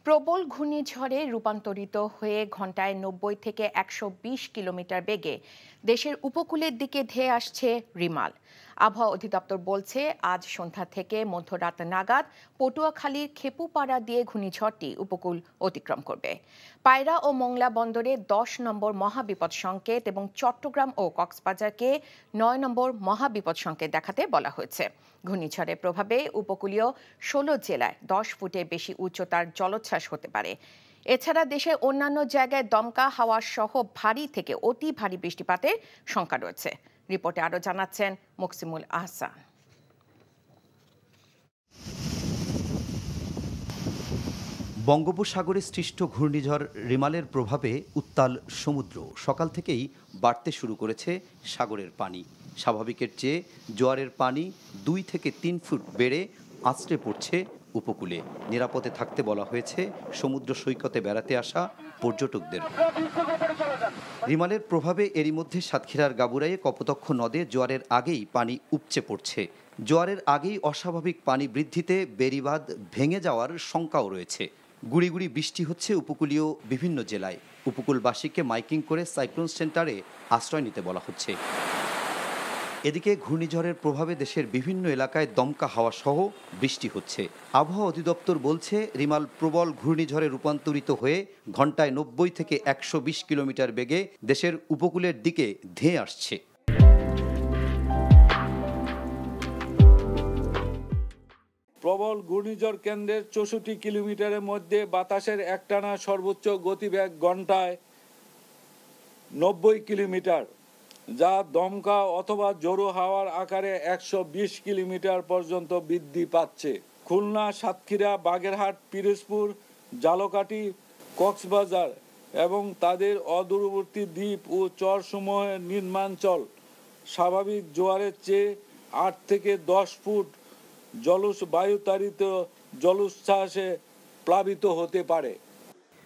প্রবল ঘূর্ণিঝড়ে রূপান্তরিত হয়ে ঘন্টায় ৯০ থেকে ১২০ কিলোমিটার বেগে দেশের উপকূলের দিকে ধেয়ে আসছে রিমাল। আবহাওয়া অধিদপ্তর বলছে আজ সন্ধ্যা থেকে মধ্যরাত নাগাদ পটুয়াখালীর খেপুপাড়া দিয়ে ঘূর্ণিঝড়টি উপকূল অতিক্রম করবে। পায়রা ও মোংলা বন্দরে ১০ নম্বর মহাবিপদ সংকেত এবং চট্টগ্রাম ও কক্সবাজারকে ৯ নম্বর মহাবিপদ সংকেত দেখাতে বলা হয়েছে। ঘূর্ণিঝড়ের প্রভাবে উপকূলীয় ১৬ জেলায় ১০ ফুটের বেশি উচ্চতার জলোচ্ছ্বাস হতে পারে। এছাড়া দেশের অন্যান্য জায়গায় দমকা হাওয়া সহ ভারী থেকে অতি ভারী বৃষ্টিপাতের শঙ্কা রয়েছে। রিপোর্টে আরও জানাচ্ছেন মুকসিমুল আহসান। বঙ্গোপসাগরে সৃষ্ট ঘূর্ণিঝড় রিমালের প্রভাবে উত্তাল সমুদ্র সকাল থেকেই বাড়তে শুরু করেছে সাগরের পানি। স্বাভাবিকের চেয়ে জোয়ারের পানি ২ থেকে ৩ ফুট বেড়ে আছড়ে পড়ছে উপকূলে। নিরাপদে থাকতে বলা হয়েছে সমুদ্র সৈকতে বেড়াতে আসা পর্যটকদের। রিমালের প্রভাবে এরই মধ্যে সাতক্ষীরার গাবুরাইয়ে কপোতক্ষ নদে জোয়ারের আগেই পানি উপচে পড়ছে। জোয়ারের আগেই অস্বাভাবিক পানি বৃদ্ধিতে বেড়িবাঁধ ভেঙে যাওয়ার শঙ্কাও রয়েছে। গুড়ি গুড়ি বৃষ্টি হচ্ছে উপকূলীয় বিভিন্ন জেলায়। উপকূলবাসীকে মাইকিং করে সাইক্লোন সেন্টারে আশ্রয় নিতে বলা হচ্ছে। এদিকে ঘূর্ণিঝড়ের প্রভাবে দেশের বিভিন্ন এলাকায় দমকা হাওয়া সহ বৃষ্টি হচ্ছে। আবহাওয়া অধিদপ্তর বলছে রিমাল প্রবল ঘূর্ণিঝড়ে রূপান্তরিত হয়ে ঘন্টায় ৯০ থেকে ১২০ কিলোমিটার বেগে দেশের উপকূলের দিকে ধেয়ে আসছে। প্রবল ঘূর্ণিঝড় কেন্দ্রের ৬৪ কিলোমিটারের মধ্যে বাতাসের একটানা সর্বোচ্চ গতিবেগ ঘন্টায় ৯০ কিলোমিটার, যা দমকা অথবা জোরো হাওয়ার আকারে ১২০ কিলোমিটার পর্যন্ত বৃদ্ধি পাচ্ছে। খুলনা, সাতক্ষীরা, বাগেরহাট, পিরোজপুর, ঝালকাঠি, কক্সবাজার এবং তাদের অদূরবর্তী দ্বীপ ও চরসমূহের নিম্নাঞ্চল স্বাভাবিক জোয়ারের চেয়ে ৮ থেকে ১০ ফুট বায়ুতাড়িত জলোচ্ছ্বাসে প্লাবিত হতে পারে।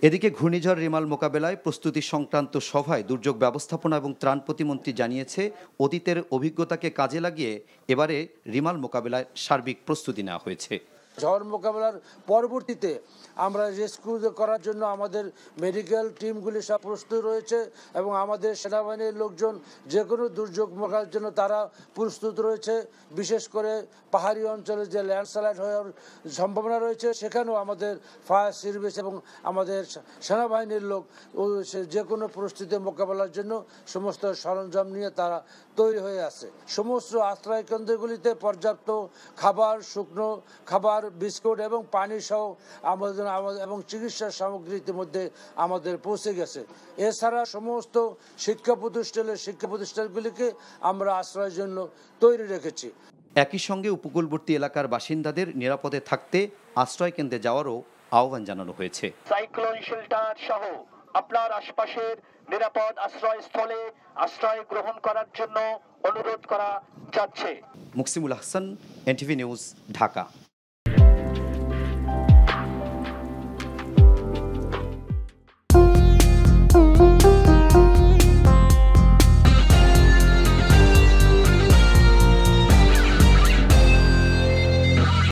এদিকে ঘূর্ণিঝড় রিমাল মোকাবেলায় প্রস্তুতি সংক্রান্ত সভায় দুর্যোগ ব্যবস্থাপনা এবং ত্রাণ প্রতিমন্ত্রী জানিয়েছে অতীতের অভিজ্ঞতাকে কাজে লাগিয়ে এবারে রিমাল মোকাবেলায় সার্বিক প্রস্তুতি নেওয়া হয়েছে। ঝড় মোকাবেলার পরবর্তীতে আমরা রেস্কিউ করার জন্য আমাদের মেডিকেল টিমগুলি সব প্রস্তুত রয়েছে এবং আমাদের সেনাবাহিনীর লোকজন যে কোনো দুর্যোগ মোকাবেলার জন্য তারা প্রস্তুত রয়েছে। বিশেষ করে পাহাড়ি অঞ্চলে যে ল্যান্ডস্লাইড হওয়ার সম্ভাবনা রয়েছে সেখানেও আমাদের ফায়ার সার্ভিস এবং আমাদের সেনাবাহিনীর লোক যে কোনো পরিস্থিতি মোকাবেলার জন্য সমস্ত সরঞ্জাম নিয়ে তারা তৈরি হয়ে আছে। সমস্ত আশ্রয় কেন্দ্রগুলিতে পর্যাপ্ত খাবার, শুকনো খাবার, বিস্কুট এবং পানি সহ আমাদের এবং চিকিৎসা সামগ্রী ইতিমধ্যে আমাদের পৌঁছে গেছে। এছাড়া সমস্ত শিক্ষা প্রতিষ্ঠানগুলিকে আমরা আশ্রয়ের জন্য তৈরি রেখেছি। একই সঙ্গে উপকূলবর্তী এলাকার বাসিন্দাদের নিরাপদে থাকতে আশ্রয় কেন্দ্রে যাওয়ারও আহ্বান জানানো হয়েছে। সাইক্লোন শেল্টার সহ আপনার আশপাশের নিরাপদ আশ্রয়স্থলে আশ্রয় গ্রহণ করার জন্য অনুরোধ করা যাচ্ছে। Muksimul Ahsan, NTV news, Dhaka.